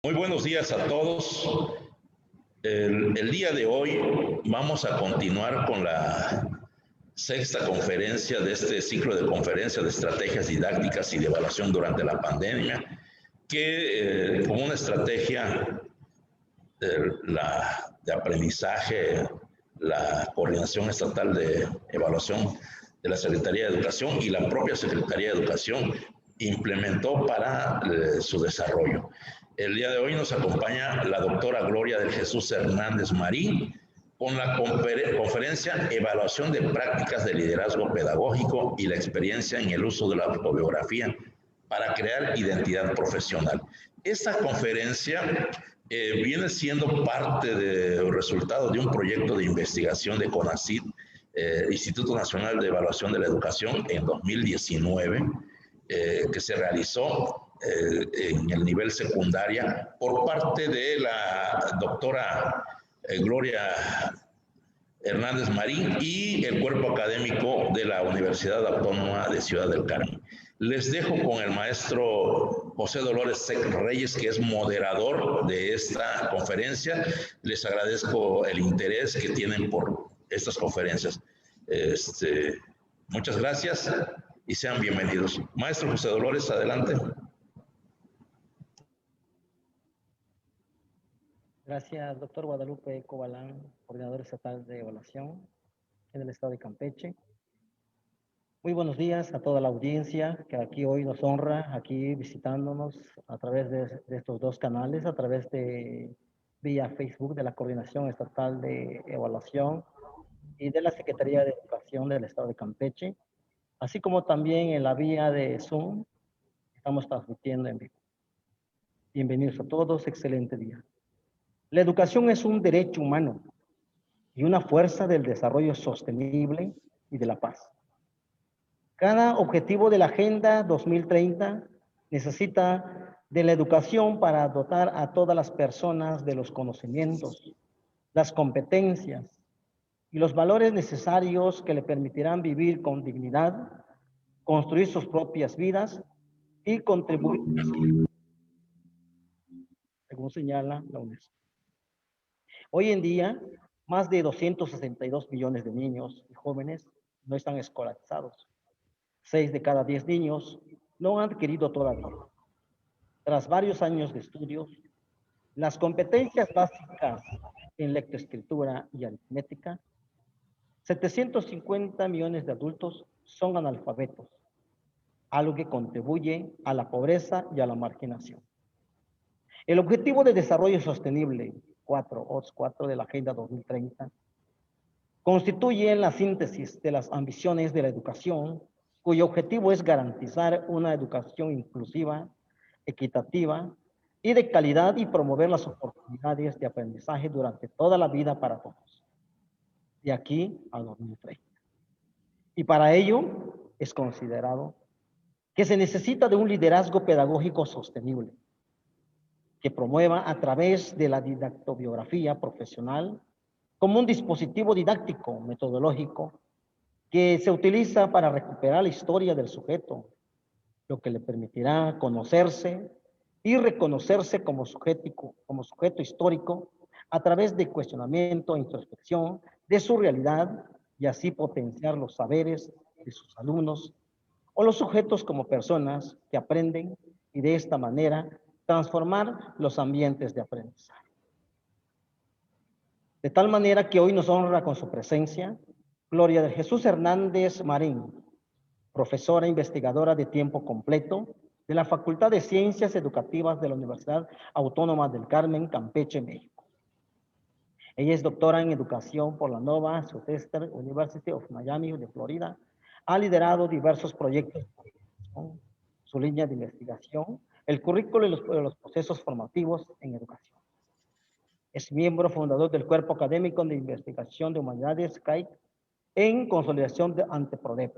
Muy buenos días a todos. El día de hoy vamos a continuar con la sexta conferencia de este ciclo de conferencias de estrategias didácticas y de evaluación durante la pandemia, que como una estrategia de aprendizaje, la Coordinación Estatal de Evaluación de la Secretaría de Educación y la propia Secretaría de Educación implementó para su desarrollo. El día de hoy nos acompaña la doctora Gloria del Jesús Hernández Marín con la conferencia Evaluación de Prácticas de Liderazgo Pedagógico y la experiencia en el uso de la autobiografía para crear identidad profesional. Esta conferencia viene siendo parte del resultado de un proyecto de investigación de CONACYT, Instituto Nacional de Evaluación de la Educación, en 2019, que se realizó en el nivel secundaria por parte de la doctora Gloria Hernández Marín y el cuerpo académico de la Universidad Autónoma de Ciudad del Carmen. Les dejo con el maestro José Dolores Sec Reyes, que es moderador de esta conferencia. Les agradezco el interés que tienen por estas conferencias. Muchas gracias y sean bienvenidos. Maestro José Dolores, adelante. Gracias, doctor Guadalupe Cobalán, coordinador estatal de evaluación en el estado de Campeche. Muy buenos días a toda la audiencia que aquí hoy nos honra, aquí visitándonos a través de estos dos canales, a través de vía Facebook de la Coordinación Estatal de Evaluación y de la Secretaría de Educación del estado de Campeche, así como también en la vía de Zoom, estamos transmitiendo en vivo. Bienvenidos a todos, excelente día. La educación es un derecho humano y una fuerza del desarrollo sostenible y de la paz. Cada objetivo de la Agenda 2030 necesita de la educación para dotar a todas las personas de los conocimientos, las competencias y los valores necesarios que le permitirán vivir con dignidad, construir sus propias vidas y contribuir, según señala la UNESCO. Hoy en día, más de 262 millones de niños y jóvenes no están escolarizados. 6 de cada 10 niños no han adquirido todavía. Tras varios años de estudios, las competencias básicas en lectoescritura y aritmética, 750 millones de adultos son analfabetos, algo que contribuye a la pobreza y a la marginación. El Objetivo de Desarrollo Sostenible 4 de la Agenda 2030 constituye la síntesis de las ambiciones de la educación, cuyo objetivo es garantizar una educación inclusiva, equitativa y de calidad y promover las oportunidades de aprendizaje durante toda la vida para todos, de aquí al 2030. Y para ello es considerado que se necesita de un liderazgo pedagógico sostenible, que promueva a través de la didactobiografía profesional como un dispositivo didáctico, metodológico, que se utiliza para recuperar la historia del sujeto, lo que le permitirá conocerse y reconocerse como sujeto histórico a través de cuestionamiento e introspección de su realidad y así potenciar los saberes de sus alumnos o los sujetos como personas que aprenden y de esta manera transformar los ambientes de aprendizaje. De tal manera que hoy nos honra con su presencia Gloria de Jesús Hernández Marín, profesora investigadora de tiempo completo de la Facultad de Ciencias Educativas de la Universidad Autónoma del Carmen, Campeche, México. Ella es doctora en educación por la Nova Southeastern University of Miami de Florida. Ha liderado diversos proyectos, su línea de investigación, el currículo y los procesos formativos en educación. Es miembro fundador del Cuerpo Académico de Investigación de Humanidades, CAIC, en consolidación ante PRODEP.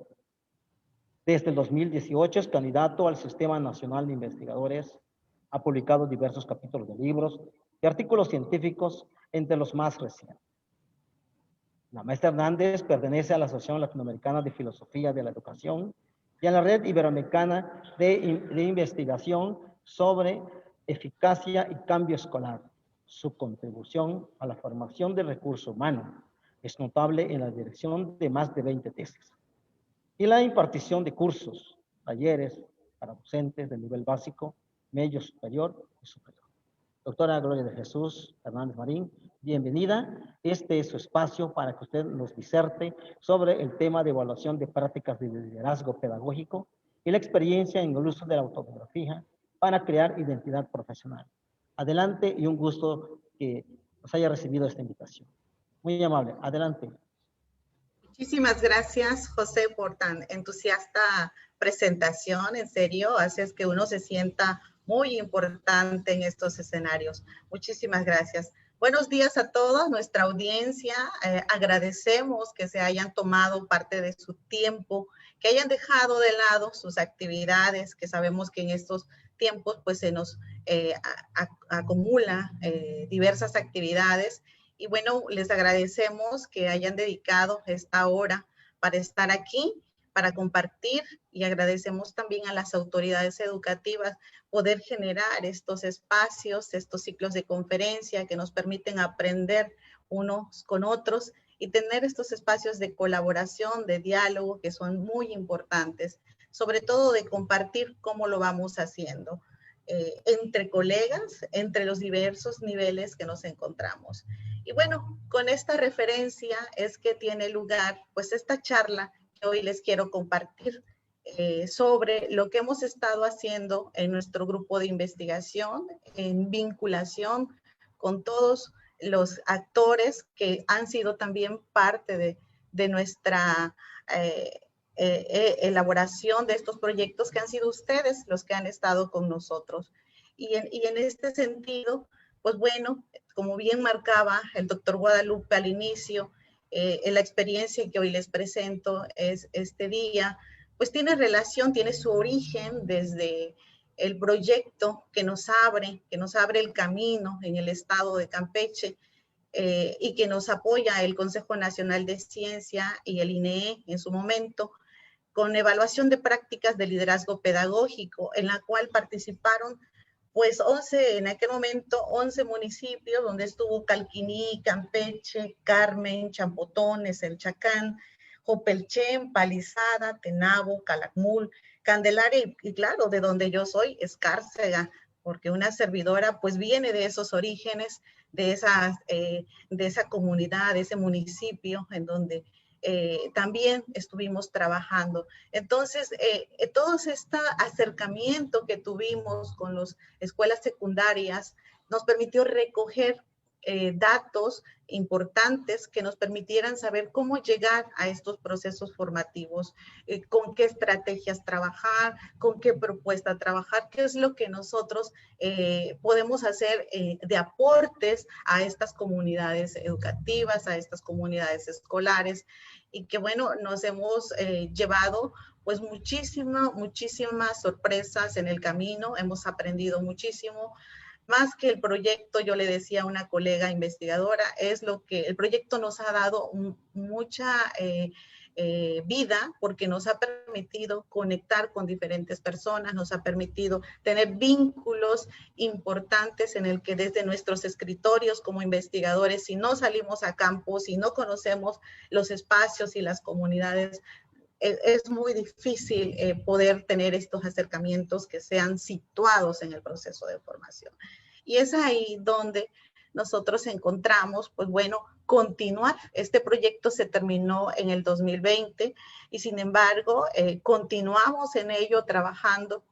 Desde el 2018 es candidato al Sistema Nacional de Investigadores. Ha publicado diversos capítulos de libros y artículos científicos, entre los más recientes. La maestra Hernández pertenece a la Asociación Latinoamericana de Filosofía de la Educación y a la Red Iberoamericana de Investigación sobre eficacia y cambio escolar. Su contribución a la formación de recursos humanos es notable en la dirección de más de 20 tesis. Y la impartición de cursos, talleres para docentes de nivel básico, medio superior y superior. Doctora Gloria de Jesús Hernández Marín, bienvenida. Este es su espacio para que usted nos diserte sobre el tema de evaluación de prácticas de liderazgo pedagógico y la experiencia en el uso de la autobiografía para crear identidad profesional. Adelante y un gusto que nos haya recibido esta invitación. Muy amable, adelante. Muchísimas gracias, José, por tan entusiasta presentación. En serio, haces que uno se sienta muy importante en estos escenarios. Muchísimas gracias. Buenos días a toda nuestra audiencia. Agradecemos que se hayan tomado parte de su tiempo, que hayan dejado de lado sus actividades, que sabemos que en estos tiempos pues se nos acumula diversas actividades. Y bueno, les agradecemos que hayan dedicado esta hora para estar aquí, para compartir, y agradecemos también a las autoridades educativas poder generar estos espacios, estos ciclos de conferencia que nos permiten aprender unos con otros y tener estos espacios de colaboración, de diálogo, que son muy importantes, sobre todo de compartir cómo lo vamos haciendo. Entre colegas, entre los diversos niveles que nos encontramos. Y bueno, con esta referencia es que tiene lugar pues esta charla que hoy les quiero compartir sobre lo que hemos estado haciendo en nuestro grupo de investigación, en vinculación con todos los actores que han sido también parte de nuestra elaboración de estos proyectos, que han sido ustedes los que han estado con nosotros. Y en este sentido, pues bueno, como bien marcaba el doctor Guadalupe al inicio, la experiencia que hoy les presento es este día, pues tiene relación, tiene su origen desde el proyecto que nos abre el camino en el estado de Campeche, y que nos apoya el Consejo Nacional de Ciencia y el INEE en su momento, con evaluación de prácticas de liderazgo pedagógico, en la cual participaron pues 11, en aquel momento 11 municipios, donde estuvo Calquiní, Campeche, Carmen, Champotones, El Chacán, Jopelchen, Palizada, Tenabo, Calakmul, Candelaria y claro, de donde yo soy, Escárcega, porque una servidora pues viene de esos orígenes, de esa comunidad, de ese municipio en donde también estuvimos trabajando. Entonces, todo este acercamiento que tuvimos con las escuelas secundarias nos permitió recoger datos importantes que nos permitieran saber cómo llegar a estos procesos formativos, con qué estrategias trabajar, con qué propuesta trabajar, qué es lo que nosotros podemos hacer de aportes a estas comunidades educativas, a estas comunidades escolares, y que bueno, nos hemos llevado pues muchísimas sorpresas en el camino, hemos aprendido muchísimo. Más que el proyecto, yo le decía a una colega investigadora, es lo que el proyecto nos ha dado mucha vida, porque nos ha permitido conectar con diferentes personas, nos ha permitido tener vínculos importantes en el que desde nuestros escritorios como investigadores, si no salimos a campo, si no conocemos los espacios y las comunidades, es muy difícil poder tener estos acercamientos que sean situados en el proceso de formación. Y es ahí donde nosotros encontramos, pues bueno, continuar. Este proyecto se terminó en el 2020 y sin embargo continuamos en ello trabajando.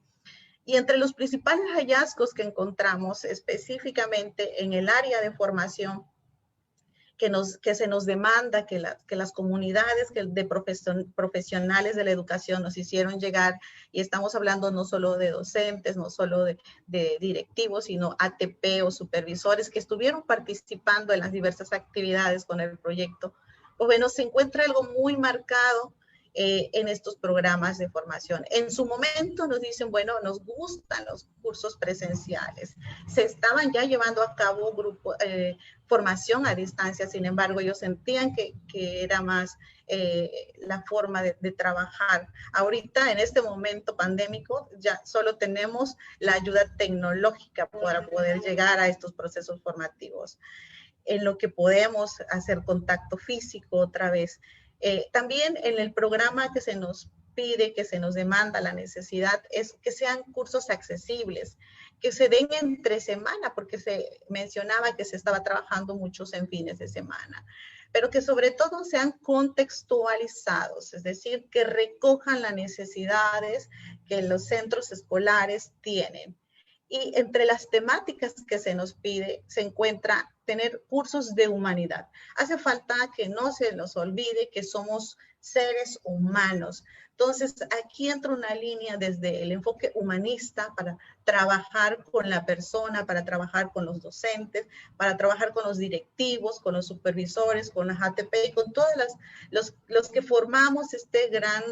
Y entre los principales hallazgos que encontramos específicamente en el área de formación, que se nos demanda, que las comunidades de profesionales de la educación nos hicieron llegar, y estamos hablando no solo de docentes, no solo de directivos, sino ATP o supervisores que estuvieron participando en las diversas actividades con el proyecto. Pues bueno, se encuentra algo muy marcado, en estos programas de formación. En su momento nos dicen, bueno, nos gustan los cursos presenciales. Se estaban ya llevando a cabo formación a distancia, sin embargo, ellos sentían que era más la forma de trabajar. Ahorita, en este momento pandémico, ya solo tenemos la ayuda tecnológica para poder llegar a estos procesos formativos, en lo que podemos hacer contacto físico otra vez. También en el programa que se nos pide, que se nos demanda la necesidad, es que sean cursos accesibles, que se den entre semana, porque se mencionaba que se estaba trabajando muchos en fines de semana, pero que sobre todo sean contextualizados, es decir, que recojan las necesidades que los centros escolares tienen. Y entre las temáticas que se nos pide se encuentra tener cursos de humanidad. Hace falta que no se nos olvide que somos seres humanos. Entonces, aquí entra una línea desde el enfoque humanista para trabajar con la persona, para trabajar con los docentes, para trabajar con los directivos, con los supervisores, con las ATP y con todos los que formamos este gran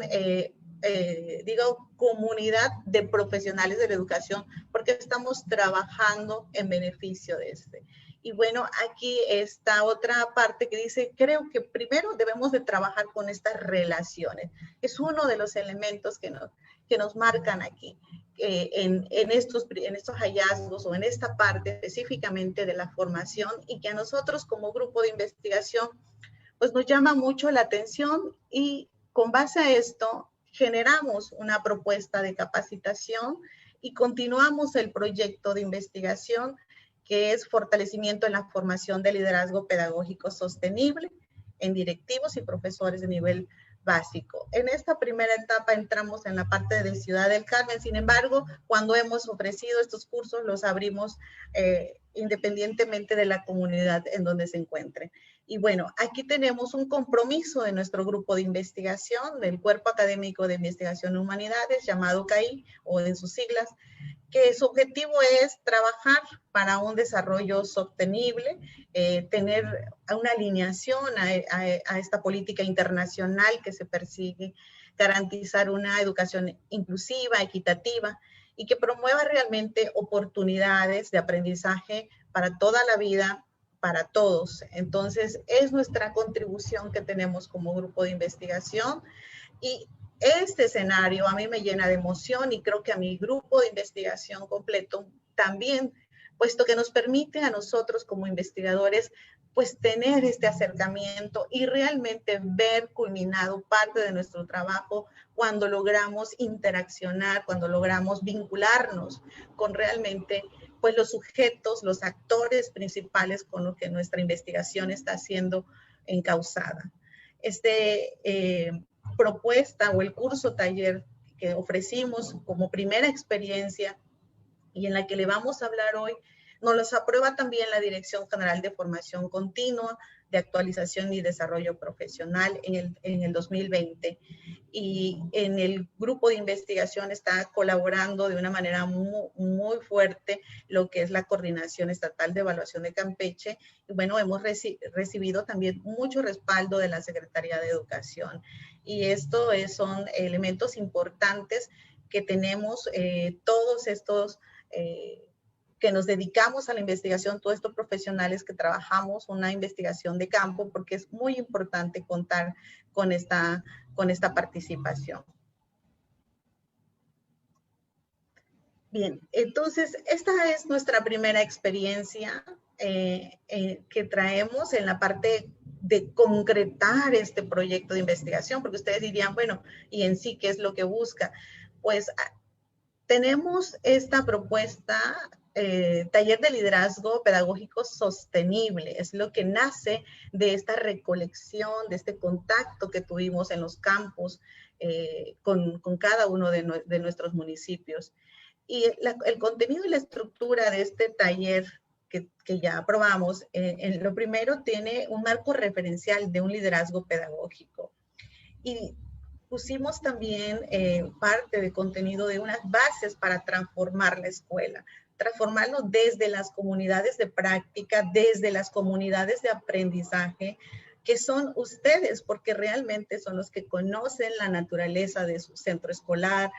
comunidad de profesionales de la educación, porque estamos trabajando en beneficio de este. Y bueno, aquí está otra parte que dice, creo que primero debemos de trabajar con estas relaciones. Es uno de los elementos que nos marcan aquí, en estos hallazgos o en esta parte específicamente de la formación, y que a nosotros como grupo de investigación, pues nos llama mucho la atención, y con base a esto generamos una propuesta de capacitación y continuamos el proyecto de investigación, que es fortalecimiento en la formación de liderazgo pedagógico sostenible en directivos y profesores de nivel básico. En esta primera etapa entramos en la parte de Ciudad del Carmen. Sin embargo, cuando hemos ofrecido estos cursos, los abrimos independientemente de la comunidad en donde se encuentren. Y bueno, aquí tenemos un compromiso de nuestro grupo de investigación, del Cuerpo Académico de Investigación en Humanidades, llamado CAI, o en sus siglas, que su objetivo es trabajar para un desarrollo sostenible, tener una alineación a esta política internacional que se persigue, garantizar una educación inclusiva, equitativa, y que promueva realmente oportunidades de aprendizaje para toda la vida, para todos. Entonces, es nuestra contribución que tenemos como grupo de investigación, y este escenario a mí me llena de emoción, y creo que a mi grupo de investigación completo también, puesto que nos permite a nosotros como investigadores pues tener este acercamiento y realmente ver culminado parte de nuestro trabajo cuando logramos interaccionar, cuando logramos vincularnos con realmente pues los sujetos, los actores principales con los que nuestra investigación está siendo encauzada. Propuesta o el curso taller que ofrecimos como primera experiencia y en la que le vamos a hablar hoy, nos los aprueba también la Dirección General de Formación Continua, de Actualización y Desarrollo Profesional en el 2020. Y en el grupo de investigación está colaborando de una manera muy fuerte lo que es la Coordinación Estatal de Evaluación de Campeche. Y bueno, hemos recibido también mucho respaldo de la Secretaría de Educación. Y esto son elementos importantes que tenemos todos estos que nos dedicamos a la investigación, todos estos profesionales que trabajamos una investigación de campo, porque es muy importante contar con esta participación. Bien, entonces esta es nuestra primera experiencia que traemos en la parte de concretar este proyecto de investigación, porque ustedes dirían, bueno, ¿y en sí qué es lo que busca? Pues tenemos esta propuesta, taller de liderazgo pedagógico sostenible. Es lo que nace de esta recolección, de este contacto que tuvimos en los campos con cada uno de nuestros municipios. Y el contenido y la estructura de este taller que ya aprobamos, en lo primero tiene un marco referencial de un liderazgo pedagógico. Y pusimos también parte de contenido de unas bases para transformar la escuela, transformarlo desde las comunidades de práctica, desde las comunidades de aprendizaje, que son ustedes, porque realmente son los que conocen la naturaleza de su centro escolar,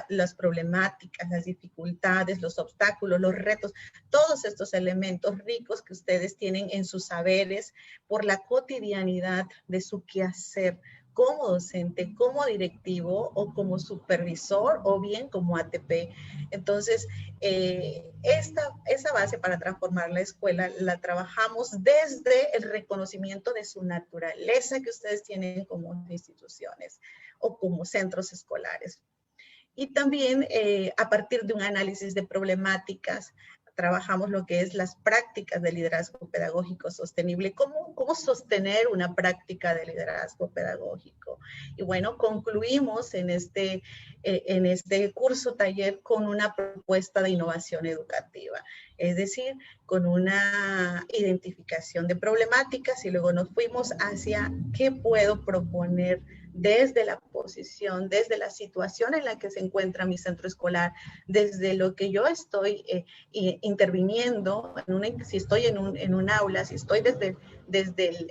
las problemáticas, las dificultades, los obstáculos, los retos, todos estos elementos ricos que ustedes tienen en sus saberes por la cotidianidad de su quehacer como docente, como directivo o como supervisor o bien como ATP. Entonces, esa base para transformar la escuela la trabajamos desde el reconocimiento de su naturaleza que ustedes tienen como instituciones o como centros escolares. Y también a partir de un análisis de problemáticas, trabajamos lo que es las prácticas de liderazgo pedagógico sostenible. ¿Cómo sostener una práctica de liderazgo pedagógico? Y bueno, concluimos en este curso taller con una propuesta de innovación educativa, es decir, con una identificación de problemáticas y luego nos fuimos hacia qué puedo proponer desde la posición, desde la situación en la que se encuentra mi centro escolar, desde lo que yo estoy interviniendo, si estoy en un aula, si estoy desde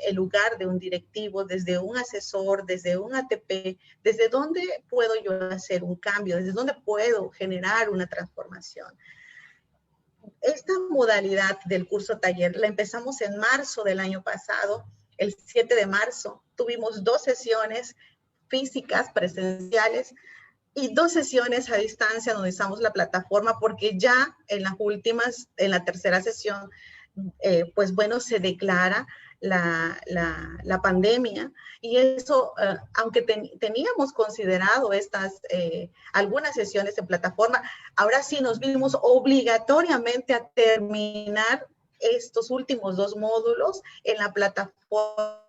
el lugar de un directivo, desde un asesor, desde un ATP, desde dónde puedo yo hacer un cambio, desde dónde puedo generar una transformación. Esta modalidad del curso taller la empezamos en marzo del año pasado, el 7 de marzo. Tuvimos 2 sesiones físicas, presenciales, y 2 sesiones a distancia donde usamos la plataforma porque ya en las últimas, en la tercera sesión, pues bueno, se declara la pandemia y eso, aunque teníamos considerado algunas sesiones en plataforma, ahora sí nos vimos obligatoriamente a terminar estos últimos 2 módulos en la plataforma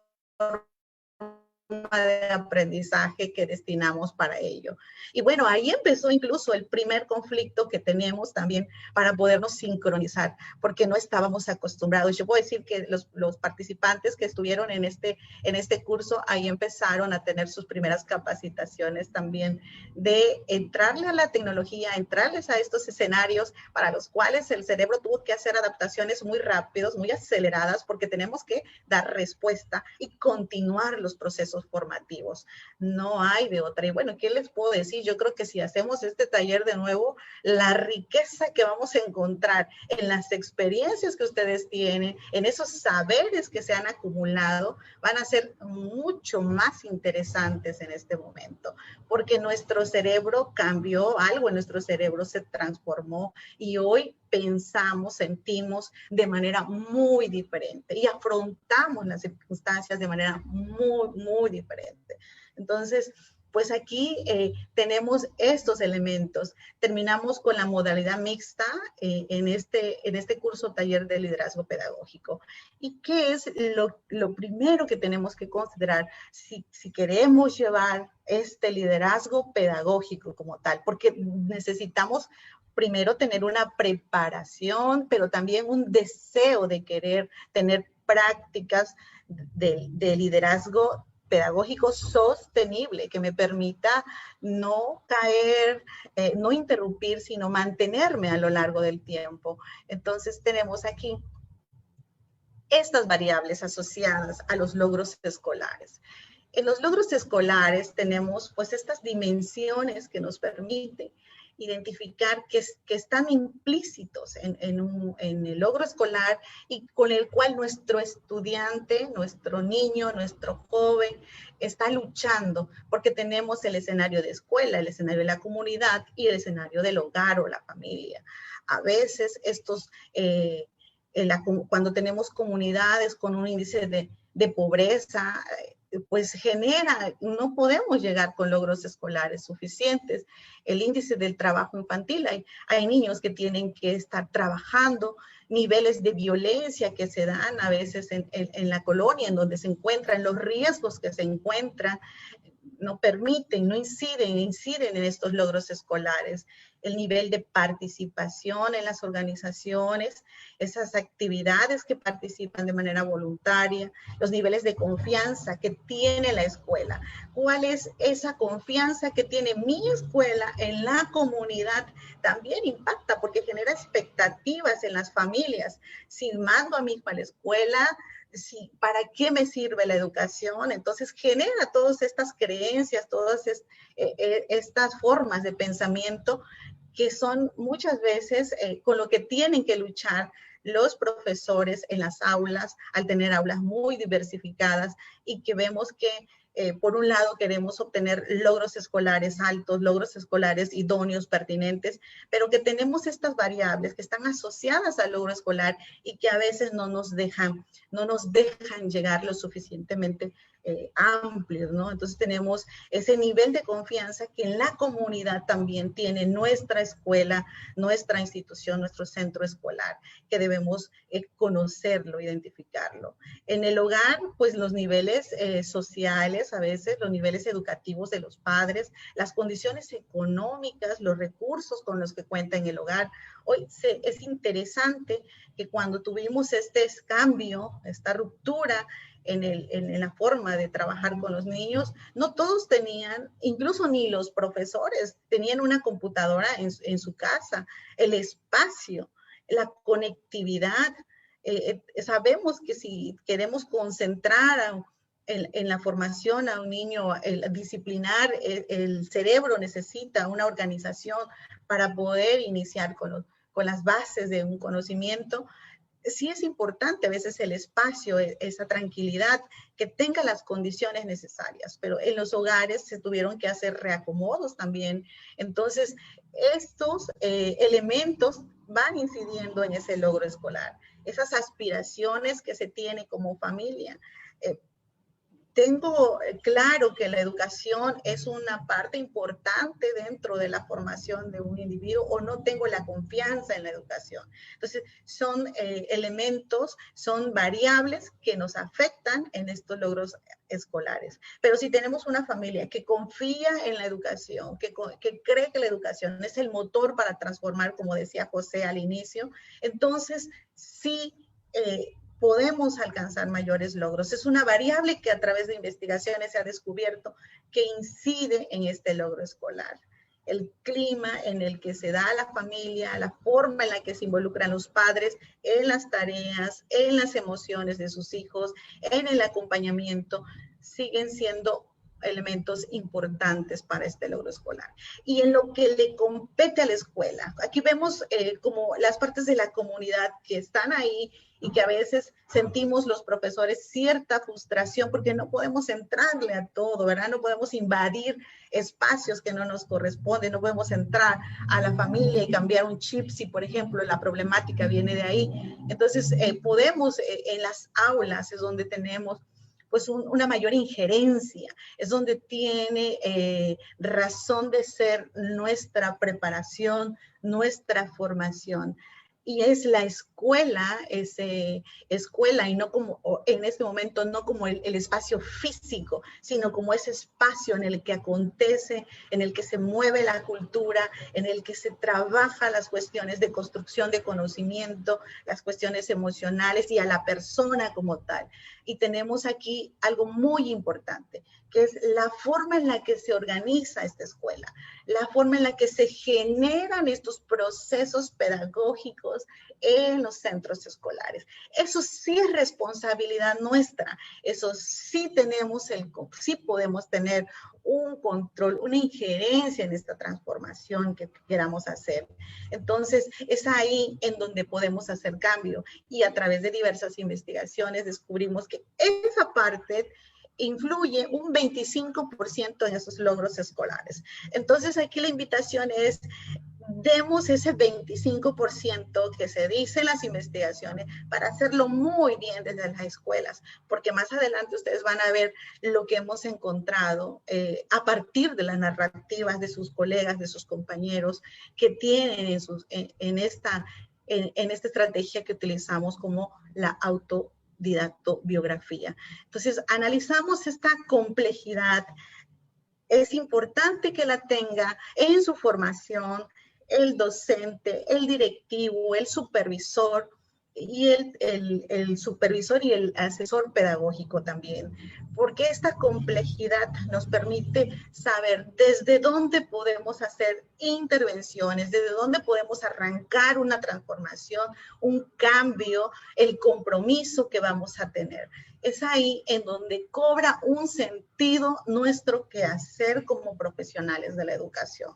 de aprendizaje que destinamos para ello. Y bueno, ahí empezó incluso el primer conflicto que tenemos también para podernos sincronizar, porque no estábamos acostumbrados. Yo puedo decir que los participantes que estuvieron en este curso, ahí empezaron a tener sus primeras capacitaciones también de entrarle a la tecnología, entrarles a estos escenarios para los cuales el cerebro tuvo que hacer adaptaciones muy rápidos, muy aceleradas, porque tenemos que dar respuesta y continuar los procesos formativos. No hay de otra. Y bueno, ¿qué les puedo decir? Yo creo que si hacemos este taller de nuevo, la riqueza que vamos a encontrar en las experiencias que ustedes tienen, en esos saberes que se han acumulado, van a ser mucho más interesantes en este momento, porque nuestro cerebro cambió algo, en nuestro cerebro se transformó y hoy pensamos, sentimos de manera muy diferente y afrontamos las circunstancias de manera muy, muy diferente. Entonces, pues aquí tenemos estos elementos. Terminamos con la modalidad mixta en este curso taller de liderazgo pedagógico. ¿Y qué es lo primero que tenemos que considerar si queremos llevar este liderazgo pedagógico como tal? Porque necesitamos primero tener una preparación, pero también un deseo de querer tener prácticas de liderazgo pedagógico sostenible que me permita no caer, no interrumpir, sino mantenerme a lo largo del tiempo. Entonces tenemos aquí estas variables asociadas a los logros escolares. En los logros escolares tenemos pues estas dimensiones que nos permiten identificar que están implícitos en el logro escolar y con el cual nuestro estudiante, nuestro niño, nuestro joven está luchando, porque tenemos el escenario de escuela, el escenario de la comunidad y el escenario del hogar o la familia. A veces cuando tenemos comunidades con un índice de pobreza, pues no podemos llegar con logros escolares suficientes. El índice del trabajo infantil, hay niños que tienen que estar trabajando, niveles de violencia que se dan a veces en la colonia, en donde se encuentran, los riesgos que se encuentran, no permiten, no inciden en estos logros escolares. El nivel de participación en las organizaciones, esas actividades que participan de manera voluntaria, los niveles de confianza que tiene la escuela. ¿Cuál es esa confianza que tiene mi escuela en la comunidad? También impacta porque genera expectativas en las familias. Si mando a mi hijo a la escuela, sí, ¿para qué me sirve la educación? Entonces genera todas estas creencias, todas estas formas de pensamiento que son muchas veces con lo que tienen que luchar los profesores en las aulas, al tener aulas muy diversificadas y que vemos que por un lado queremos obtener logros escolares altos, logros escolares idóneos, pertinentes, pero que tenemos estas variables que están asociadas al logro escolar y que a veces no nos dejan llegar lo suficientemente amplios, ¿no? Entonces tenemos ese nivel de confianza que en la comunidad también tiene nuestra escuela, nuestra institución, nuestro centro escolar, que debemos conocerlo, identificarlo. En el hogar, pues los niveles sociales, a veces los niveles educativos de los padres, las condiciones económicas, los recursos con los que cuenta en el hogar. Hoy es interesante que cuando tuvimos este cambio, esta ruptura en la forma de trabajar con los niños, no todos tenían, incluso ni los profesores, tenían una computadora en su casa, el espacio, la conectividad. Sabemos que si queremos concentrar en la formación a un niño, el disciplinar, el cerebro necesita una organización para poder iniciar con las bases de un conocimiento. Sí es importante a veces el espacio, esa tranquilidad, que tenga las condiciones necesarias, pero en los hogares se tuvieron que hacer reacomodos también. Entonces, estos elementos van incidiendo en ese logro escolar, esas aspiraciones que se tiene como familia. Tengo claro que la educación es una parte importante dentro de la formación de un individuo, o no tengo la confianza en la educación. Entonces, son elementos, son variables que nos afectan en estos logros escolares. Pero si tenemos una familia que confía en la educación, que cree que la educación es el motor para transformar, como decía José al inicio, entonces sí podemos alcanzar mayores logros. Es una variable que a través de investigaciones se ha descubierto que incide en este logro escolar. El clima en el que se da a la familia, la forma en la que se involucran los padres en las tareas, en las emociones de sus hijos, en el acompañamiento, siguen siendo elementos importantes para este logro escolar. Y en lo que le compete a la escuela, aquí vemos como las partes de la comunidad que están ahí y que a veces sentimos los profesores cierta frustración porque no podemos entrarle a todo, ¿verdad? No podemos invadir espacios que no nos corresponden, no podemos entrar a la familia y cambiar un chip si, por ejemplo, la problemática viene de ahí. Entonces, podemos en las aulas es donde tenemos pues una mayor injerencia, es donde tiene razón de ser nuestra preparación, nuestra formación. Y es la escuela, escuela, y no como, en este momento, no como el espacio físico, sino como ese espacio en el que acontece, en el que se mueve la cultura, en el que se trabaja las cuestiones de construcción de conocimiento, las cuestiones emocionales y a la persona como tal. Y tenemos aquí algo muy importante, que es la forma en la que se organiza esta escuela, la forma en la que se generan estos procesos pedagógicos en los centros escolares. Eso sí es responsabilidad nuestra, eso sí sí podemos tener un control, una injerencia en esta transformación que queramos hacer. Entonces, es ahí en donde podemos hacer cambio, y a través de diversas investigaciones descubrimos que esa parte influye un 25% en esos logros escolares. Entonces, aquí la invitación es, demos ese 25% que se dice en las investigaciones para hacerlo muy bien desde las escuelas, porque más adelante ustedes van a ver lo que hemos encontrado a partir de las narrativas de sus colegas, de sus compañeros que tienen en esta estrategia que utilizamos como la autodidactobiografía. Entonces, analizamos esta complejidad. Es importante que la tenga en su formación el docente, el directivo, el supervisor, y el supervisor y el asesor pedagógico también, porque esta complejidad nos permite saber desde dónde podemos hacer intervenciones, desde dónde podemos arrancar una transformación, un cambio, el compromiso que vamos a tener. Es ahí en donde cobra un sentido nuestro quehacer como profesionales de la educación.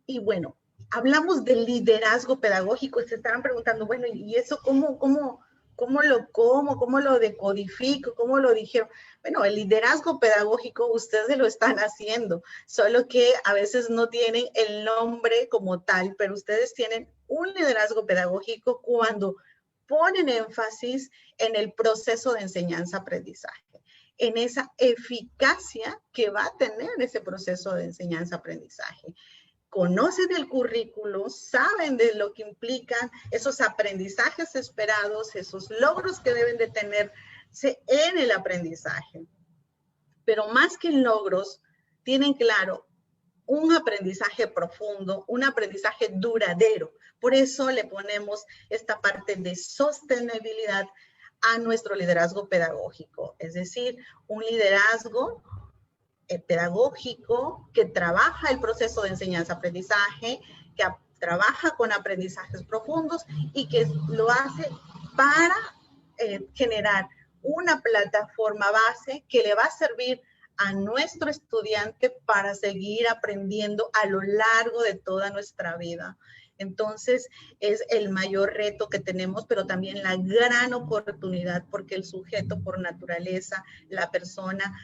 Y bueno, hablamos del liderazgo pedagógico, se estaban preguntando, bueno, ¿y eso cómo lo decodifico? ¿Cómo lo dijeron? Bueno, el liderazgo pedagógico ustedes lo están haciendo, solo que a veces no tienen el nombre como tal, pero ustedes tienen un liderazgo pedagógico cuando ponen énfasis en el proceso de enseñanza-aprendizaje, en esa eficacia que va a tener ese proceso de enseñanza-aprendizaje. Conocen el currículo, saben de lo que implican esos aprendizajes esperados, esos logros que deben de tenerse en el aprendizaje. Pero más que en logros, tienen claro un aprendizaje profundo, un aprendizaje duradero. Por eso le ponemos esta parte de sostenibilidad a nuestro liderazgo pedagógico, es decir, un liderazgo pedagógico que trabaja el proceso de enseñanza-aprendizaje, que trabaja con aprendizajes profundos y que lo hace para generar una plataforma base que le va a servir a nuestro estudiante para seguir aprendiendo a lo largo de toda nuestra vida. Entonces, es el mayor reto que tenemos, pero también la gran oportunidad, porque el sujeto por naturaleza, la persona,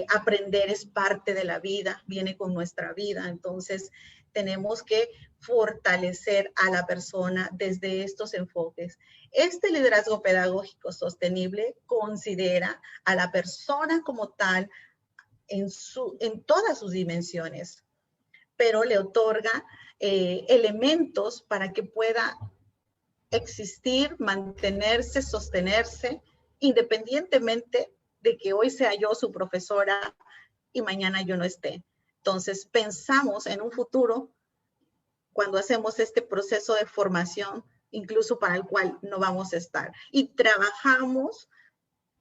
aprender es parte de la vida, viene con nuestra vida. Entonces, tenemos que fortalecer a la persona desde estos enfoques. Este liderazgo pedagógico sostenible considera a la persona como tal en todas sus dimensiones, pero le otorga elementos para que pueda existir, mantenerse, sostenerse, independientemente de que hoy sea yo su profesora y mañana yo no esté. Entonces, pensamos en un futuro cuando hacemos este proceso de formación, incluso para el cual no vamos a estar. Y trabajamos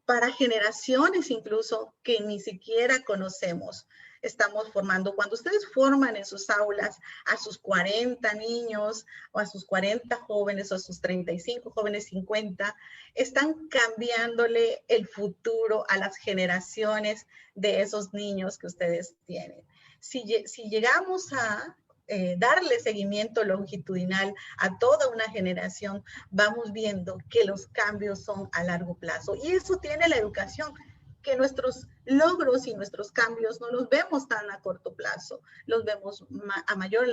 para generaciones incluso que ni siquiera conocemos. Estamos formando, cuando ustedes forman en sus aulas a sus 40 niños o a sus 40 jóvenes o a sus 35 jóvenes, 50, están cambiándole el futuro a las generaciones de esos niños que ustedes tienen. Si llegamos a darle seguimiento longitudinal a toda una generación, vamos viendo que los cambios son a largo plazo. Y eso tiene la educación, que nuestros logros y nuestros cambios no los vemos tan a corto plazo, los vemos a mayor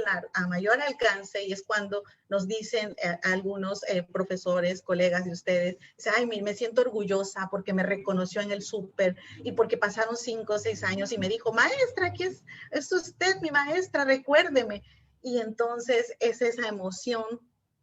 alcance, y es cuando nos dicen algunos profesores, colegas de ustedes, ay, me siento orgullosa porque me reconoció en el súper y porque pasaron 5 o 6 años y me dijo, maestra, aquí es usted mi maestra, recuérdeme. Y entonces es esa emoción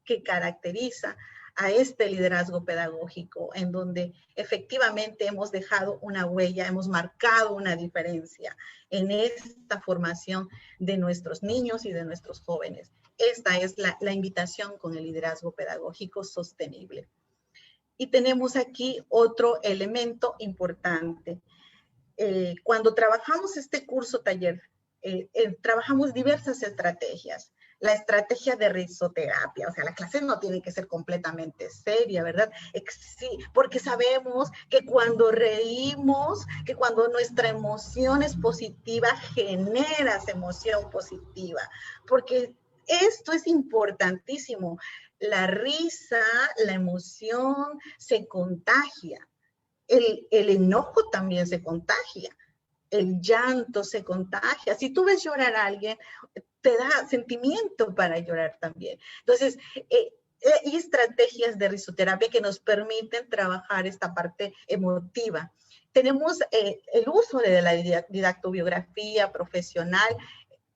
que caracteriza a este liderazgo pedagógico, en donde efectivamente hemos dejado una huella, hemos marcado una diferencia en esta formación de nuestros niños y de nuestros jóvenes. Esta es la invitación con el liderazgo pedagógico sostenible. Y tenemos aquí otro elemento importante. Cuando trabajamos este curso taller, trabajamos diversas estrategias. La estrategia de risoterapia, o sea, la clase no tiene que ser completamente seria, ¿verdad? Sí, porque sabemos que cuando reímos, que cuando nuestra emoción es positiva, generas emoción positiva, porque esto es importantísimo. La risa, la emoción se contagia. El enojo también se contagia. El llanto se contagia. Si tú ves llorar a alguien, te da sentimiento para llorar también. Entonces, hay estrategias de risoterapia que nos permiten trabajar esta parte emotiva. Tenemos el uso de la didactobiografía profesional,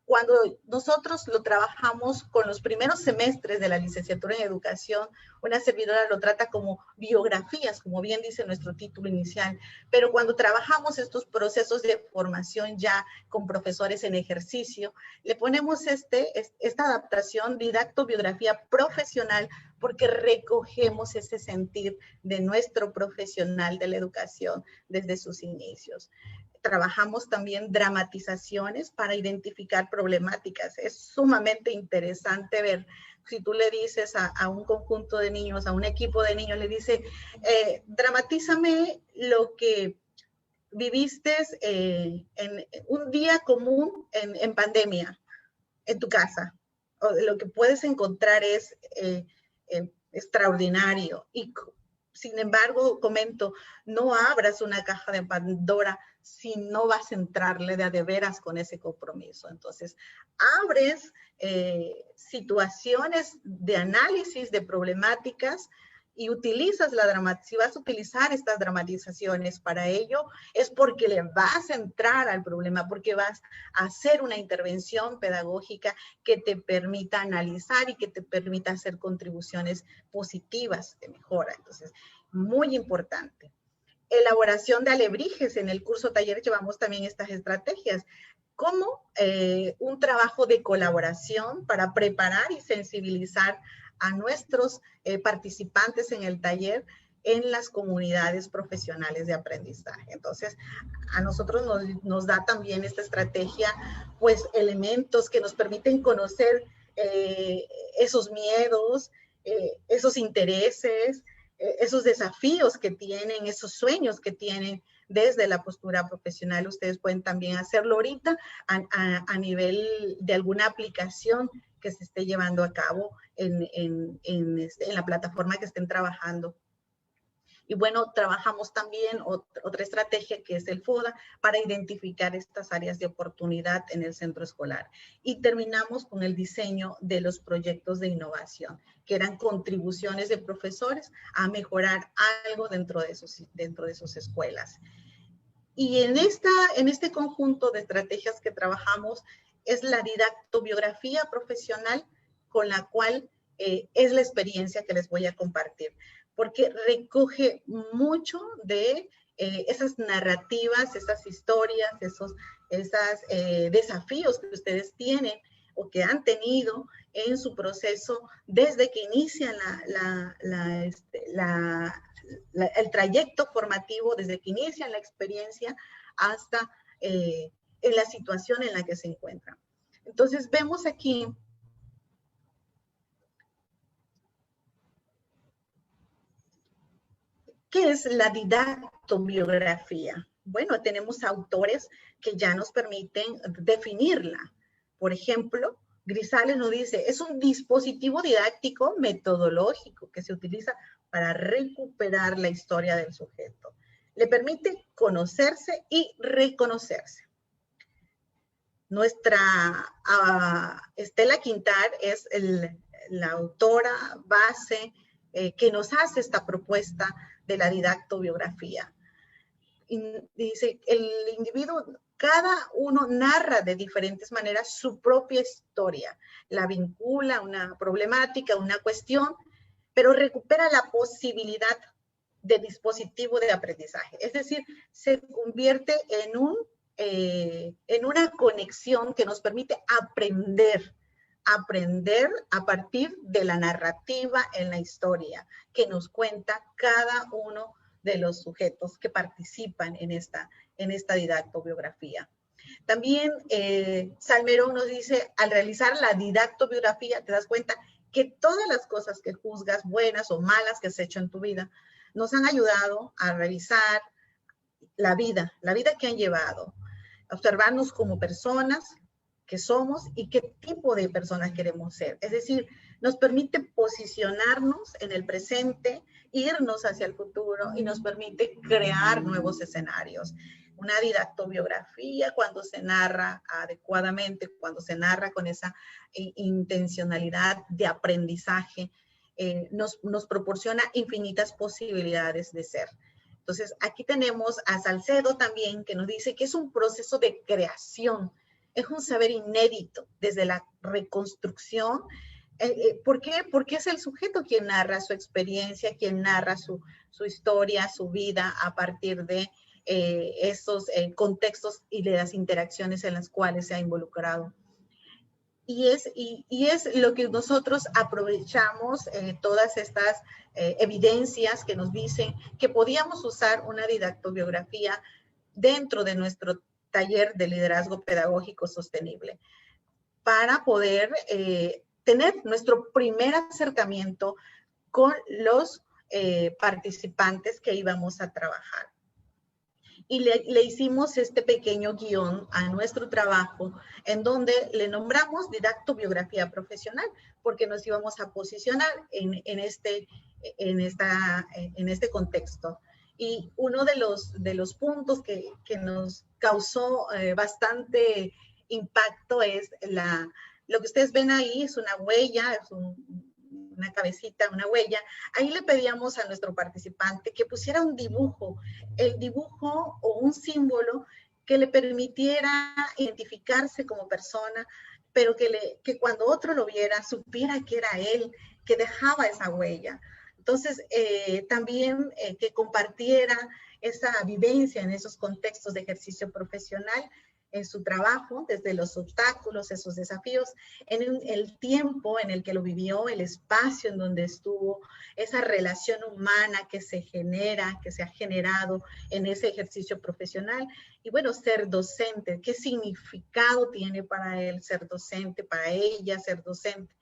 Cuando nosotros lo trabajamos con los primeros semestres de la licenciatura en educación, una servidora lo trata como biografías, como bien dice nuestro título inicial, pero cuando trabajamos estos procesos de formación ya con profesores en ejercicio, le ponemos esta adaptación didacto-biografía profesional, porque recogemos ese sentir de nuestro profesional de la educación desde sus inicios. Trabajamos también dramatizaciones para identificar problemáticas. Es sumamente interesante ver, si tú le dices a un conjunto de niños, a un equipo de niños, le dice, dramatízame lo que viviste en un día común en pandemia, en tu casa. O lo que puedes encontrar es extraordinario. Y sin embargo, comento, no abras una caja de Pandora si no vas a entrarle de veras con ese compromiso. Entonces, abres situaciones de análisis de problemáticas y utilizas si vas a utilizar estas dramatizaciones para ello, es porque le vas a entrar al problema, porque vas a hacer una intervención pedagógica que te permita analizar y que te permita hacer contribuciones positivas de mejora. Entonces, muy importante. Elaboración de alebrijes. En el curso taller llevamos también estas estrategias, como un trabajo de colaboración para preparar y sensibilizar a nuestros participantes en el taller en las comunidades profesionales de aprendizaje. Entonces, a nosotros nos da también esta estrategia, pues, elementos que nos permiten conocer esos miedos, esos intereses, esos desafíos que tienen, esos sueños que tienen desde la postura profesional. Ustedes pueden también hacerlo ahorita a nivel de alguna aplicación que se esté llevando a cabo en la plataforma que estén trabajando. Y bueno, trabajamos también otra estrategia que es el FODA para identificar estas áreas de oportunidad en el centro escolar. Y terminamos con el diseño de los proyectos de innovación, que eran contribuciones de profesores a mejorar algo dentro de sus escuelas. Y en este conjunto de estrategias que trabajamos es la didactobiografía profesional, con la cual es la experiencia que les voy a compartir, porque recoge mucho de esas narrativas, esas historias, esos desafíos que ustedes tienen o que han tenido en su proceso desde que inician el trayecto formativo, desde que inician la experiencia hasta en la situación en la que se encuentran. Entonces vemos aquí ¿qué es la didactobiografía? Bueno, tenemos autores que ya nos permiten definirla. Por ejemplo, Grisales nos dice, es un dispositivo didáctico metodológico que se utiliza para recuperar la historia del sujeto. Le permite conocerse y reconocerse. Nuestra Estela Quintar es la autora base que nos hace esta propuesta de la didactobiografía. Y dice, el individuo, cada uno narra de diferentes maneras su propia historia, la vincula a una problemática, una cuestión, pero recupera la posibilidad de dispositivo de aprendizaje. Es decir, se convierte en una conexión que nos permite aprender a partir de la narrativa en la historia que nos cuenta cada uno de los sujetos que participan en esta didactobiografía. También Salmerón nos dice, al realizar la didactobiografía te das cuenta que todas las cosas que juzgas, buenas o malas que has hecho en tu vida, nos han ayudado a revisar la vida que han llevado, observarnos como personas que somos y qué tipo de personas queremos ser. Es decir, nos permite posicionarnos en el presente, irnos hacia el futuro y nos permite crear nuevos escenarios. Una didactobiografía, cuando se narra adecuadamente, cuando se narra con esa intencionalidad de aprendizaje, nos proporciona infinitas posibilidades de ser. Entonces, aquí tenemos a Salcedo también, que nos dice que es un proceso de creación. es un saber inédito desde la reconstrucción. ¿Por qué? Porque es el sujeto quien narra su experiencia, quien narra su historia, su vida a partir de esos contextos y de las interacciones en las cuales se ha involucrado. Y es lo que nosotros aprovechamos, todas estas evidencias que nos dicen que podíamos usar una didactobiografía dentro de nuestro taller de liderazgo pedagógico sostenible para poder tener nuestro primer acercamiento con los participantes que íbamos a trabajar. Y le hicimos este pequeño guión a nuestro trabajo en donde le nombramos didactobiografía profesional porque nos íbamos a posicionar en este contexto. Y uno de los puntos que nos causó bastante impacto es lo que ustedes ven ahí, es una huella, es una cabecita, una huella. Ahí le pedíamos a nuestro participante que pusiera un dibujo, el dibujo o un símbolo que le permitiera identificarse como persona, pero que cuando otro lo viera, supiera que era él, que dejaba esa huella. Entonces, también que compartiera esa vivencia en esos contextos de ejercicio profesional, en su trabajo, desde los obstáculos, esos desafíos, en el tiempo en el que lo vivió, el espacio en donde estuvo, esa relación humana que se genera, que se ha generado en ese ejercicio profesional. Y bueno, ser docente, ¿qué significado tiene para él ser docente, para ella ser docente?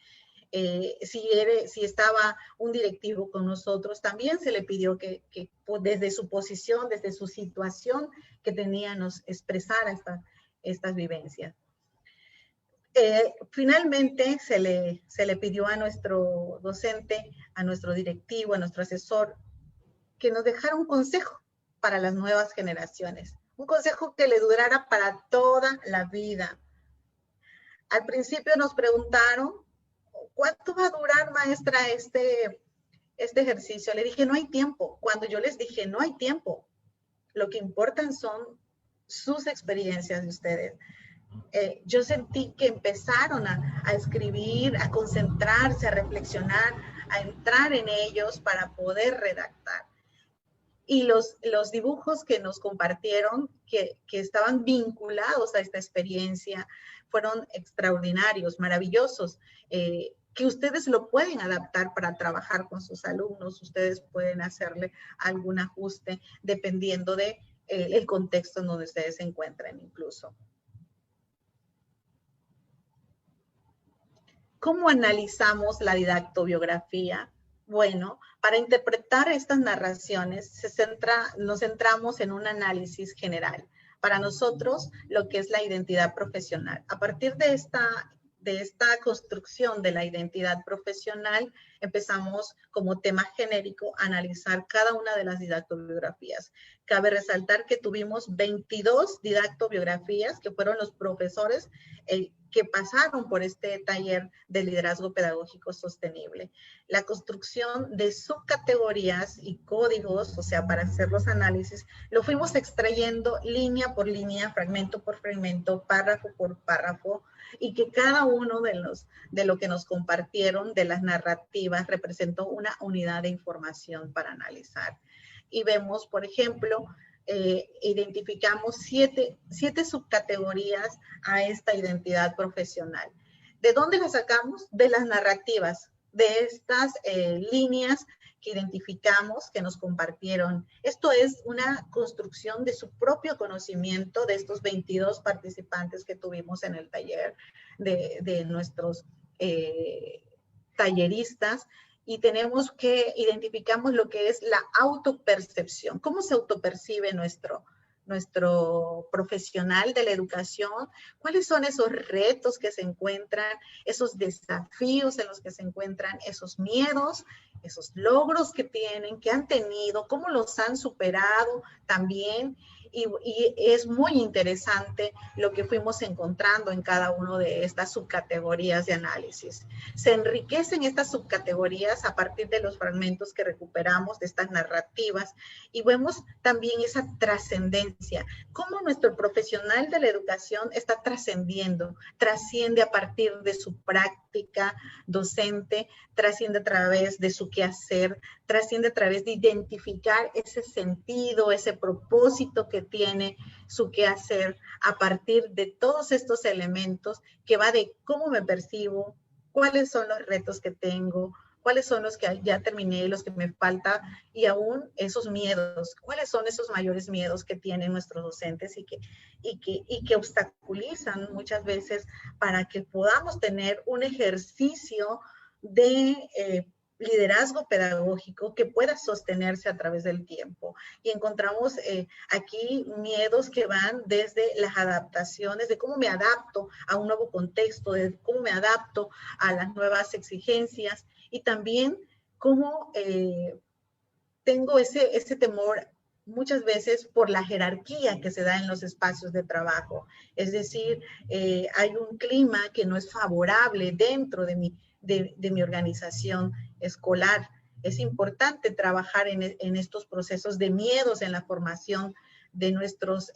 Si estaba un directivo con nosotros, también se le pidió que desde su posición, desde su situación que tenía, nos expresara estas vivencias. Finalmente se le pidió a nuestro docente, a nuestro directivo, a nuestro asesor, que nos dejara un consejo para las nuevas generaciones, un consejo que le durara para toda la vida. Al principio nos preguntaron, ¿cuánto va a durar, maestra, este ejercicio? Le dije, no hay tiempo. Cuando yo les dije, no hay tiempo, lo que importan son sus experiencias de ustedes. Yo sentí que empezaron a escribir, a concentrarse, a reflexionar, a entrar en ellos para poder redactar. Y los dibujos que nos compartieron, que estaban vinculados a esta experiencia, fueron extraordinarios, maravillosos, que ustedes lo pueden adaptar para trabajar con sus alumnos, ustedes pueden hacerle algún ajuste dependiendo de el contexto en donde ustedes se encuentren incluso. ¿Cómo analizamos la didactobiografía? Bueno, para interpretar estas narraciones nos centramos en un análisis general. Para nosotros, lo que es la identidad profesional. A partir de esta construcción de la identidad profesional, empezamos como tema genérico a analizar cada una de las didactobiografías. Cabe resaltar que tuvimos 22 didactobiografías que fueron los profesores que pasaron por este taller de liderazgo pedagógico sostenible. La construcción de subcategorías y códigos, o sea, para hacer los análisis, lo fuimos extrayendo línea por línea, fragmento por fragmento, párrafo por párrafo, y que cada uno de lo que nos compartieron de las narrativas representó una unidad de información para analizar. Y vemos, por ejemplo, identificamos siete subcategorías a esta identidad profesional. ¿De dónde las sacamos? De las narrativas, de estas líneas que identificamos, que nos compartieron. Esto es una construcción de su propio conocimiento de estos 22 participantes que tuvimos en el taller, de nuestros talleristas, y tenemos que identificamos lo que es la autopercepción. ¿Cómo se autopercibe nuestro profesional de la educación? ¿Cuáles son esos retos que se encuentran, esos desafíos en los que se encuentran, esos miedos, esos logros que tienen, que han tenido, cómo los han superado también? y es muy interesante lo que fuimos encontrando en cada una de estas subcategorías de análisis. Se enriquecen estas subcategorías a partir de los fragmentos que recuperamos de estas narrativas y vemos también esa trascendencia, cómo nuestro profesional de la educación está trascendiendo, trasciende a partir de su práctica docente, trasciende a través de su quehacer, trasciende a través de identificar ese sentido, ese propósito que tiene su quehacer a partir de todos estos elementos que va de cómo me percibo, cuáles son los retos que tengo, cuáles son los que ya terminé, los que me falta y aún esos miedos, cuáles son esos mayores miedos que tienen nuestros docentes y que obstaculizan muchas veces para que podamos tener un ejercicio de liderazgo pedagógico que pueda sostenerse a través del tiempo. Y encontramos aquí miedos que van desde las adaptaciones, de cómo me adapto a un nuevo contexto, de cómo me adapto a las nuevas exigencias y también cómo tengo ese temor muchas veces por la jerarquía que se da en los espacios de trabajo. Es decir, hay un clima que no es favorable dentro de mi organización escolar. Es importante trabajar en estos procesos de miedos en la formación de nuestros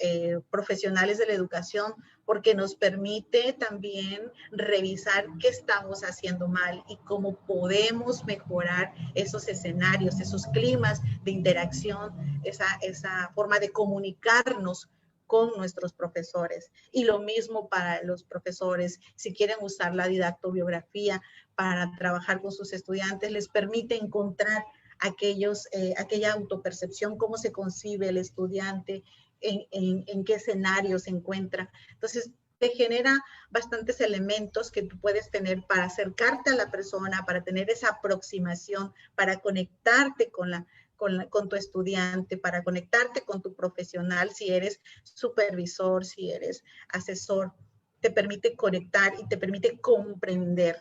profesionales de la educación, porque nos permite también revisar qué estamos haciendo mal y cómo podemos mejorar esos escenarios, esos climas de interacción, esa forma de comunicarnos con nuestros profesores. Y lo mismo para los profesores, si quieren usar la didactobiografía para trabajar con sus estudiantes, les permite encontrar aquella autopercepción, cómo se concibe el estudiante, en qué escenario se encuentra. Entonces, te genera bastantes elementos que tú puedes tener para acercarte a la persona, para tener esa aproximación, para conectarte con tu estudiante, para conectarte con tu profesional, si eres supervisor, si eres asesor, te permite conectar y te permite comprender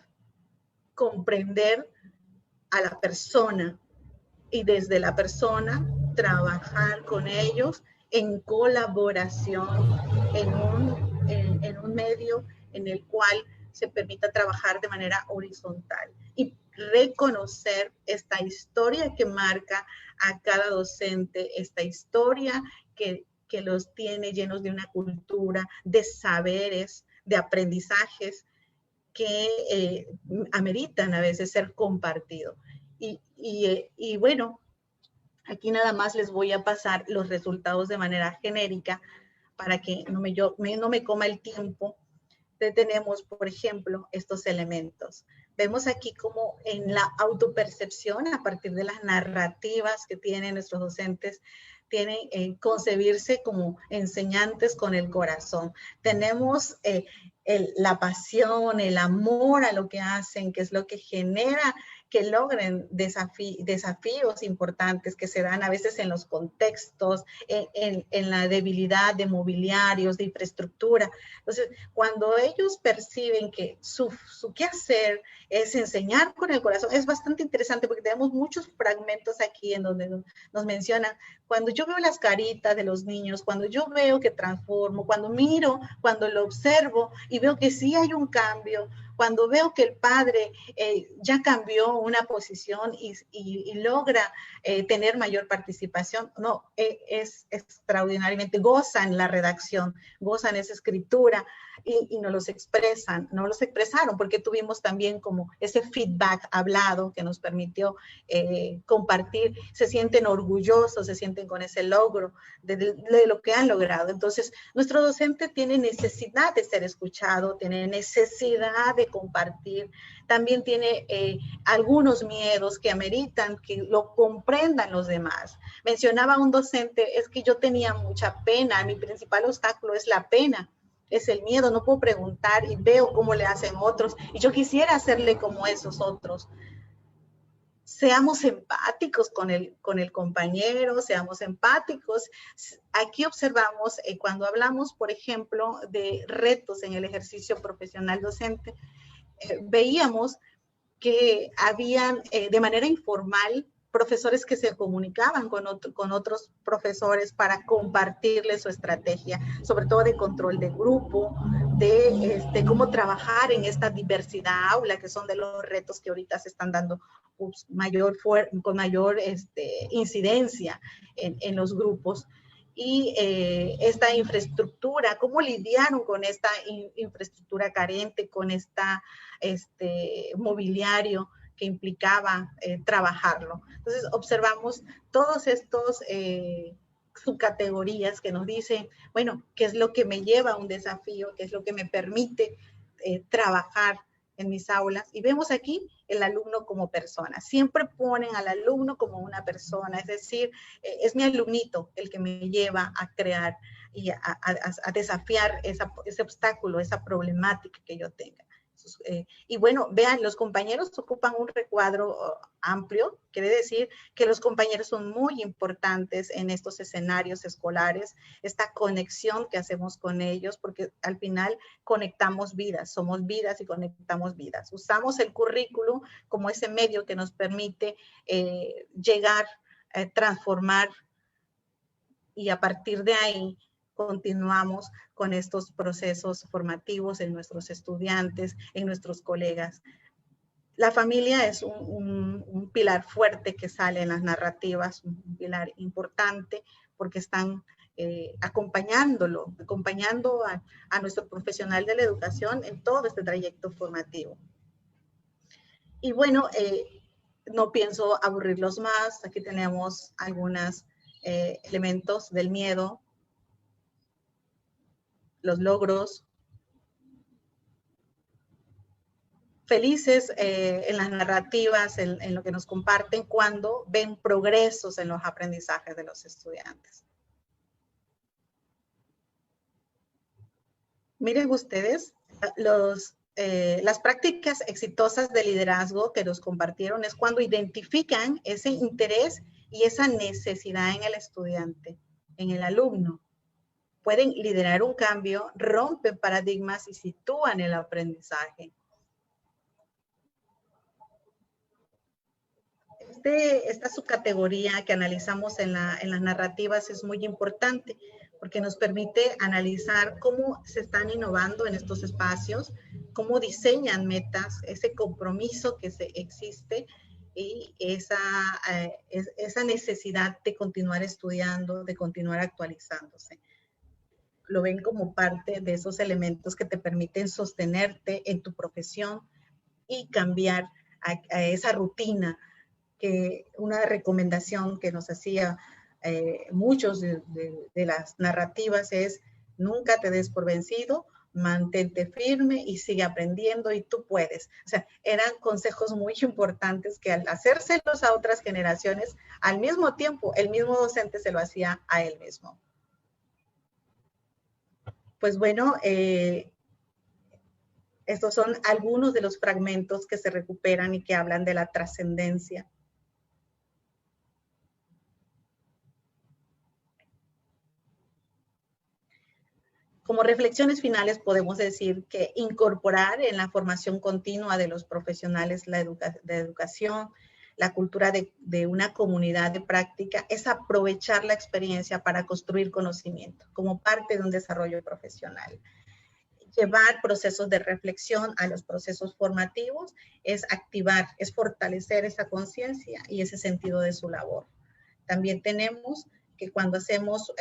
a la persona y desde la persona trabajar con ellos en colaboración, en un medio en el cual se permita trabajar de manera horizontal y reconocer esta historia que marca a cada docente, esta historia que los tiene llenos de una cultura, de saberes, de aprendizajes que ameritan a veces ser compartidos. Y bueno, aquí nada más les voy a pasar los resultados de manera genérica para que no me coma el tiempo. Tenemos, por ejemplo, estos elementos. Vemos aquí como en la autopercepción, a partir de las narrativas que tienen nuestros docentes, tienen concebirse como enseñantes con el corazón. Tenemos la pasión, el amor a lo que hacen, que es lo que genera que logren desafíos importantes que se dan a veces en los contextos, en la debilidad de mobiliarios, de infraestructura. Entonces, cuando ellos perciben que su quehacer es enseñar con el corazón, es bastante interesante porque tenemos muchos fragmentos aquí en donde nos mencionan, cuando yo veo las caritas de los niños, cuando yo veo que transformo, cuando miro, cuando lo observo y veo que sí hay un cambio, cuando veo que el padre ya cambió una posición y logra tener mayor participación, no, es extraordinariamente, gozan la redacción, gozan esa escritura y nos los expresan, no los expresaron porque tuvimos también como ese feedback hablado que nos permitió compartir, se sienten orgullosos, se sienten con ese logro de lo que han logrado. Entonces, nuestro docente tiene necesidad de ser escuchado, tiene necesidad de compartir, también tiene algunos miedos que ameritan que lo comprendan los demás. Mencionaba un docente, es que yo tenía mucha pena, mi principal obstáculo es la pena, es el miedo, no puedo preguntar y veo cómo le hacen otros y yo quisiera hacerle como esos otros. Seamos empáticos con el compañero, seamos empáticos. Aquí observamos, cuando hablamos, por ejemplo, de retos en el ejercicio profesional docente, veíamos que habían de manera informal profesores que se comunicaban con otros profesores para compartirles su estrategia, sobre todo de control de grupo, de cómo trabajar en esta diversidad aula, que son de los retos que ahorita se están dando con mayor incidencia en los grupos. Y esta infraestructura, cómo lidiaron con esta infraestructura carente, con mobiliario que implicaba trabajarlo. Entonces, observamos todos estos subcategorías que nos dicen, bueno, ¿qué es lo que me lleva a un desafío? ¿Qué es lo que me permite trabajar en mis aulas? Y vemos aquí el alumno como persona. Siempre ponen al alumno como una persona, es decir, es mi alumnito el que me lleva a crear y a desafiar ese obstáculo, esa problemática que yo tenga. Y bueno, vean, los compañeros ocupan un recuadro amplio, quiere decir que los compañeros son muy importantes en estos escenarios escolares, esta conexión que hacemos con ellos, porque al final conectamos vidas, somos vidas y conectamos vidas. Usamos el currículum como ese medio que nos permite llegar, transformar, y a partir de ahí continuamos con estos procesos formativos en nuestros estudiantes, en nuestros colegas. La familia es un pilar fuerte que sale en las narrativas, un pilar importante, porque están acompañando a nuestro profesional de la educación en todo este trayecto formativo. Y bueno, no pienso aburrirlos más. Aquí tenemos algunos elementos del miedo, los logros, felices en las narrativas, en lo que nos comparten cuando ven progresos en los aprendizajes de los estudiantes. Miren ustedes, las prácticas exitosas de liderazgo que nos compartieron es cuando identifican ese interés y esa necesidad en el estudiante, en el alumno. Pueden liderar un cambio, rompen paradigmas y sitúan el aprendizaje. Esta subcategoría que analizamos en las narrativas es muy importante porque nos permite analizar cómo se están innovando en estos espacios, cómo diseñan metas, ese compromiso que existe y esa necesidad de continuar estudiando, de continuar actualizándose. Lo ven como parte de esos elementos que te permiten sostenerte en tu profesión y cambiar a esa rutina, que una recomendación que nos hacía muchos de las narrativas es: nunca te des por vencido, mantente firme y sigue aprendiendo y tú puedes. O sea, eran consejos muy importantes que al hacérselos a otras generaciones, al mismo tiempo, el mismo docente se lo hacía a él mismo. Pues bueno, estos son algunos de los fragmentos que se recuperan y que hablan de la trascendencia. Como reflexiones finales podemos decir que incorporar en la formación continua de los profesionales de educación, la cultura de una comunidad de práctica, es aprovechar la experiencia para construir conocimiento como parte de un desarrollo profesional. Llevar procesos de reflexión a los procesos formativos es activar, es fortalecer esa conciencia y ese sentido de su labor. También tenemos que cuando hacemos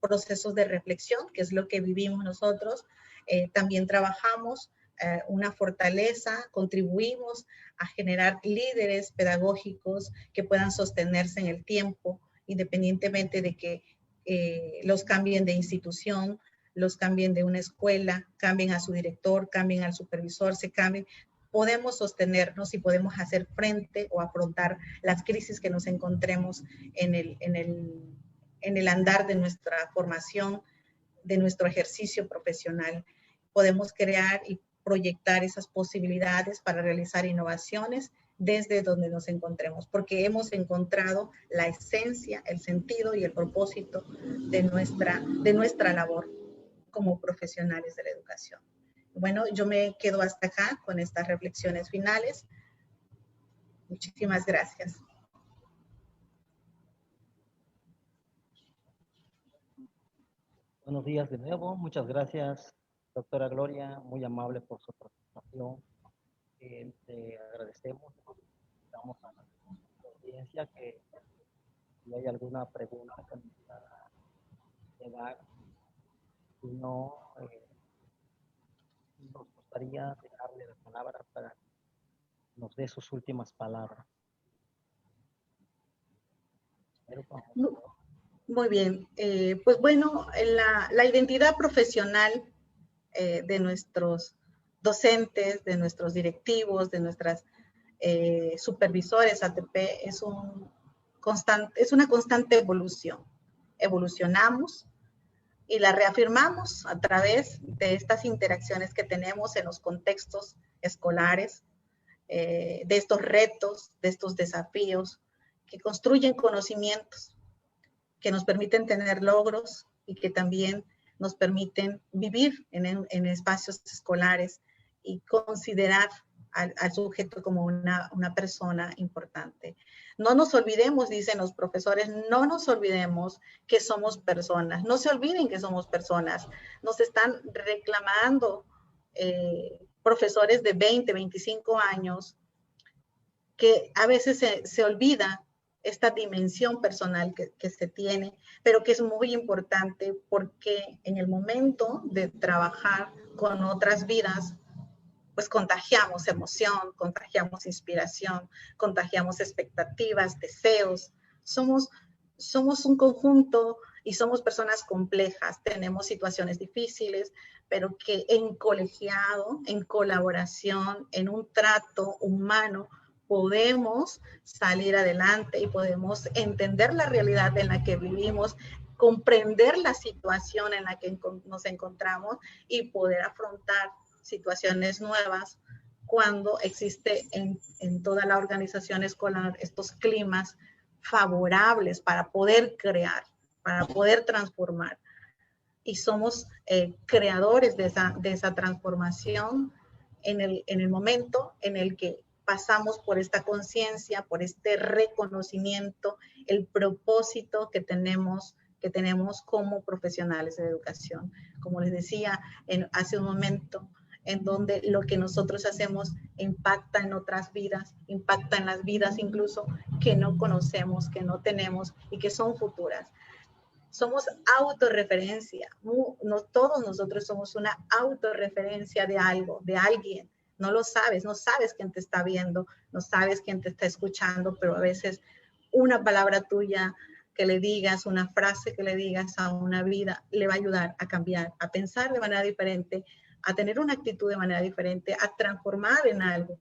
procesos de reflexión, que es lo que vivimos nosotros, también trabajamos una fortaleza, contribuimos a generar líderes pedagógicos que puedan sostenerse en el tiempo, independientemente de que los cambien de institución, los cambien de una escuela, cambien a su director, cambien al supervisor, se cambien. Podemos sostenernos y podemos hacer frente o afrontar las crisis que nos encontremos en el andar de nuestra formación, de nuestro ejercicio profesional. Podemos crear y proyectar esas posibilidades para realizar innovaciones desde donde nos encontremos, porque hemos encontrado la esencia, el sentido y el propósito de nuestra labor como profesionales de la educación. Bueno, yo me quedo hasta acá con estas reflexiones finales. Muchísimas gracias. Buenos días de nuevo. Muchas gracias, doctora Gloria, muy amable por su participación. Te agradecemos. Damos a la audiencia que si hay alguna pregunta que nos pueda llegar, si no, nos gustaría dejarle la palabra para que nos dé sus últimas palabras. Muy bien. Pues bueno, la identidad profesional de nuestros docentes, de nuestros directivos, de nuestras supervisores ATP es una constante evolución. Evolucionamos y la reafirmamos a través de estas interacciones que tenemos en los contextos escolares, de estos retos, de estos desafíos que construyen conocimientos, que nos permiten tener logros y que también nos permiten vivir en espacios escolares y considerar al sujeto como una persona importante. No nos olvidemos, dicen los profesores, no nos olvidemos que somos personas. No se olviden que somos personas. Nos están reclamando profesores de 20, 25 años que a veces se olvida esta dimensión personal que se tiene, pero que es muy importante porque en el momento de trabajar con otras vidas, pues contagiamos emoción, contagiamos inspiración, contagiamos expectativas, deseos. Somos un conjunto y somos personas complejas, tenemos situaciones difíciles, pero que en colegiado, en colaboración, en un trato humano, podemos salir adelante y podemos entender la realidad en la que vivimos, comprender la situación en la que nos encontramos y poder afrontar situaciones nuevas cuando existe en toda la organización escolar estos climas favorables para poder crear, para poder transformar. Y somos creadores de esa transformación en el momento en el que pasamos por esta conciencia, por este reconocimiento, el propósito que tenemos como profesionales de educación. Como les decía hace un momento, en donde lo que nosotros hacemos impacta en otras vidas, impacta en las vidas incluso que no conocemos, que no tenemos y que son futuras. Somos autorreferencia, no, todos nosotros somos una autorreferencia de algo, de alguien. No lo sabes, no sabes quién te está viendo, no sabes quién te está escuchando, pero a veces una palabra tuya que le digas, una frase que le digas a una vida, le va a ayudar a cambiar, a pensar de manera diferente, a tener una actitud de manera diferente, a transformar en algo.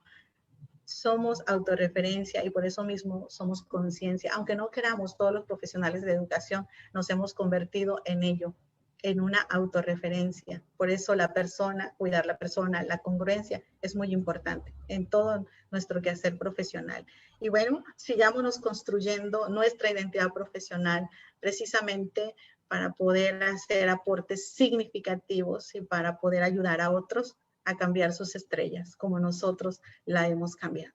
Somos autorreferencia y por eso mismo somos conciencia. Aunque no queramos, todos los profesionales de educación nos hemos convertido en ello, en una autorreferencia. Por eso la persona, cuidar la persona, la congruencia es muy importante en todo nuestro quehacer profesional. Y bueno, sigámonos construyendo nuestra identidad profesional precisamente para poder hacer aportes significativos y para poder ayudar a otros a cambiar sus estrellas, como nosotros la hemos cambiado.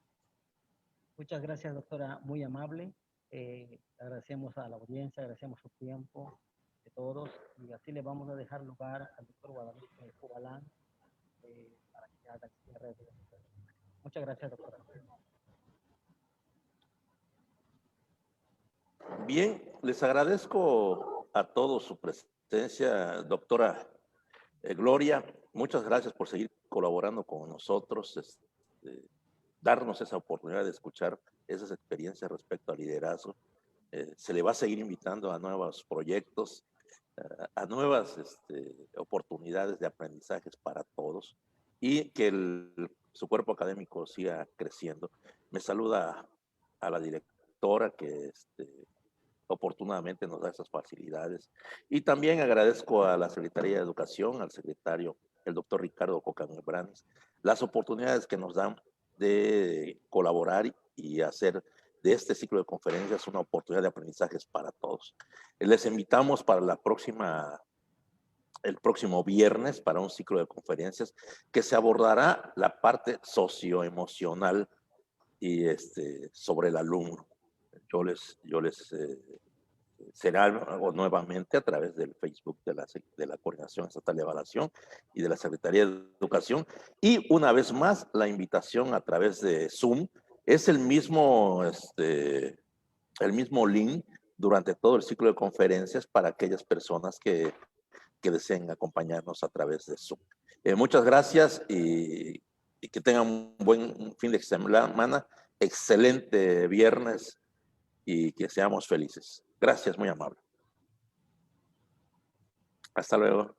Muchas gracias, doctora, muy amable. Agradecemos a la audiencia, agradecemos su tiempo de todos y así le vamos a dejar lugar al doctor Guadalupe Kubalán para que haga el cierre de la. Muchas gracias, doctora. Bien, les agradezco a todos su presencia, doctora Gloria. Muchas gracias por seguir colaborando con nosotros, darnos esa oportunidad de escuchar esas experiencias respecto al liderazgo. Se le va a seguir invitando a nuevos proyectos, a nuevas oportunidades de aprendizajes para todos y que su cuerpo académico siga creciendo. Me saluda a la directora que oportunadamente nos da esas facilidades. Y también agradezco a la Secretaría de Educación, al secretario, el doctor Ricardo Cocamebranes, las oportunidades que nos dan de colaborar y hacer de este ciclo de conferencias una oportunidad de aprendizajes para todos. Les invitamos para el próximo viernes para un ciclo de conferencias que se abordará la parte socioemocional y sobre el alumno. Yo les será nuevamente a través del Facebook de la Coordinación Estatal de Evaluación y de la Secretaría de Educación. Y una vez más, la invitación a través de Zoom es el mismo link durante todo el ciclo de conferencias para aquellas personas que deseen acompañarnos a través de Zoom. Muchas gracias y que tengan un buen fin de semana, excelente viernes y que seamos felices. Gracias, muy amable. Hasta luego.